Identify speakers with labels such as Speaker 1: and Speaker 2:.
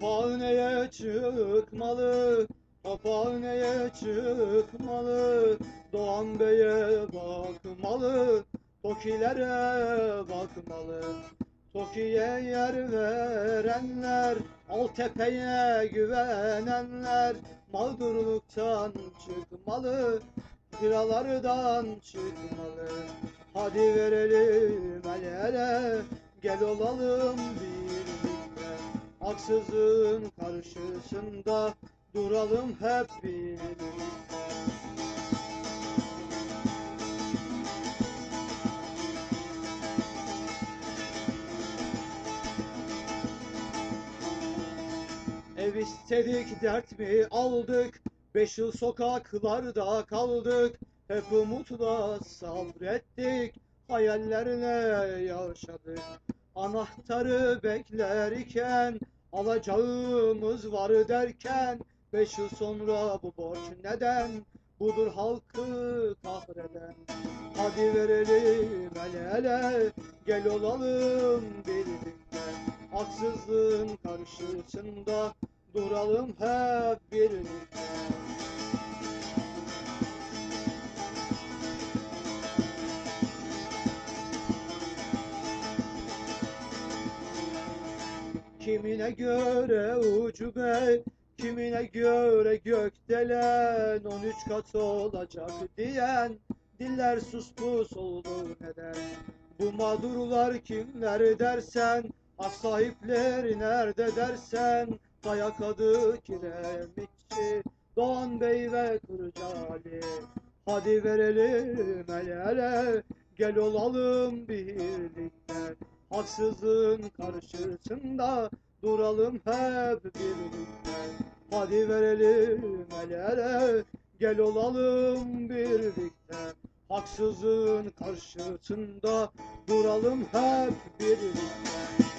Speaker 1: Tophaneye çıkmalı, tophaneye çıkmalı, Doğan Bey'e bakmalı, Tokilere bakmalı. Toki'ye yer verenler, Altepe'ye güvenenler, mağdurluktan çıkmalı, kiralardan çıkmalı. Hadi verelim el ele, gel olalım birlikte. Haksızlığın karşısında duralım hep birlikte. Ev istedik, dert mi aldık? 5 yıl sokaklarda kaldık. Hep umutla sabrettik, hayallerle yaşadık. Anahtarı beklerken, alacağımız var derken, 5 yıl sonra bu borç neden? Budur halkı kahreden. Hadi verelim el ele, gel olalım birlikte. Haksızlığın karşısında duralım hep birlikte. Kimine göre ucube, kimine göre gökdelen, 13 kat olacak diyen diller sus pus oldu neden? Bu mağdurlar kimler dersen, hak sahipleri nerede dersen, Kaya Kadı Kiremitçi, Doğan Bey ve Kırcaali. Hadi verelim el ele, gel olalım birlikte. Haksızlığın karşısında duralım hep birlikte. Hadi verelim el ele, gel olalım birlikte. Haksızlığın karşısında duralım hep birlikte.